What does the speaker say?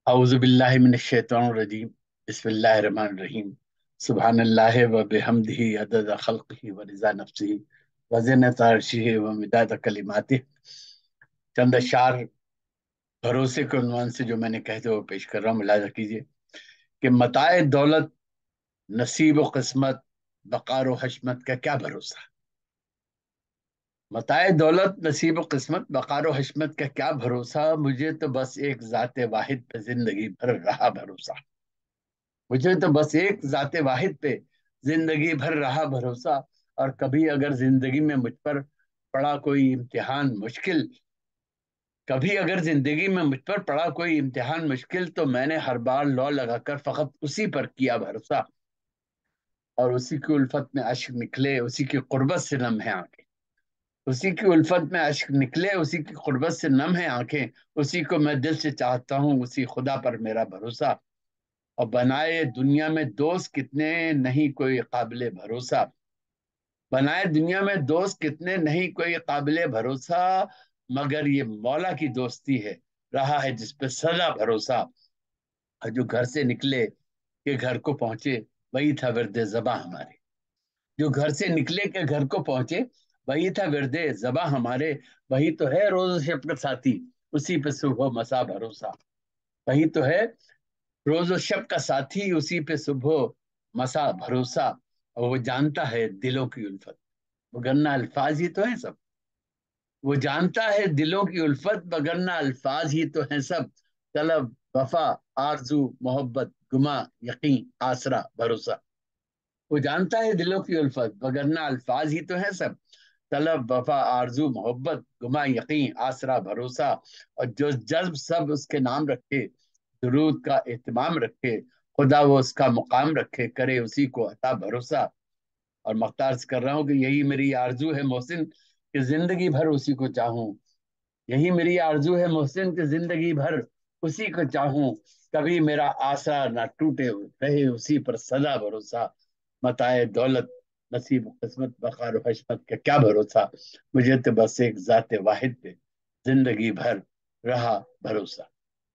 अऊज़ु बिल्लाहि मिनश्शैतानिर्रजीम। बिस्मिल्लाहिर्रहमानिर्रहीम। सुब्हानल्लाहि व बिहम्दिही अदद खल्क़िही व रिज़ा नफ्सिही व ज़ीनत अर्शिही व मिदाद कलिमातिही। चंद अशआर भरोसे के उन्वान से जो मैंने कहते हुए पेश कर रहा हूँ, मुलाहिज़ा कीजिए कि मताए दौलत, नसीब व किस्मत, बकार व हशमत का क्या भरोसा। मताए दौलत, नसीब व किस्मत, बकार व हशमत का क्या भरोसा। मुझे तो बस एक ज़ाते वाहिद पे जिंदगी भर रहा भरोसा। मुझे तो बस एक ज़ाते वाहिद पे जिंदगी भर रहा भरोसा। और कभी अगर जिंदगी में मुझ पर पड़ा कोई इम्तिहान मुश्किल, कभी अगर जिंदगी में मुझ पर पड़ा कोई इम्तिहान मुश्किल, तो मैंने हर बार लौ लगाकर फकत उसी पर किया भरोसा। और उसी की उल्फत में अश्क निकले, उसी की कुर्बत से नम है आंखें। उसी की उल्फत में अश्क निकले, उसी की कुर्बत से नम है आंखें। उसी को मैं दिल से चाहता हूँ, उसी खुदा पर मेरा भरोसा। और बनाए दुनिया में दोस्त कितने, नहीं कोई काबिले भरोसा। बनाए दुनिया में दोस्त कितने, नहीं कोई काबिले भरोसा। मगर ये मौला की दोस्ती है, रहा है जिस पे सदा भरोसा। और जो घर से निकले के घर को पहुंचे, वही था विर्द ज़बा हमारे। जो घर से निकले के घर को पहुंचे, वही था विर्द ज़बा हमारे। वही तो है रोज शब का साथी, उसी पे सुबह मसा भरोसा। वही तो है रोज शब का साथी, उसी पे सुबह मसा भरोसा। और वो जानता है दिलों की उल्फत, वगरना अल्फाज ही तो है सब। वो जानता है दिलों की उल्फत, वगरना अल्फाज ही तो है सब। तलब, वफा, आरजू, मोहब्बत, गुमा, यकीन, आसरा, भरोसा। वो जानता है दिलों की उल्फत, वगरना अल्फाज ही तो है सब। तलब, वफा, आरजू, मोहब्बत, गुमा, यकीन, आसरा, भरोसा। और जो जज्ब सब उसके नाम रखे, दुरूद का एहतमाम रखे, खुदा वो उसका मुकाम रखे, करे उसी को अता भरोसा। और मख्तार से कर रहा हूँ कि यही मेरी आरजू है मोहसिन, कि जिंदगी भर उसी को चाहूं। यही मेरी आरजू है मोहसिन, कि जिंदगी भर उसी को चाहूं। कभी मेरा आशा ना टूटे, रहे उसी पर सदा भरोसा। मताए दौलत, नसीब किस्मत, बकार हशमत का क्या भरोसा। मुझे तो बस एक जाते वाहिद पे जिंदगी भर रहा भरोसा।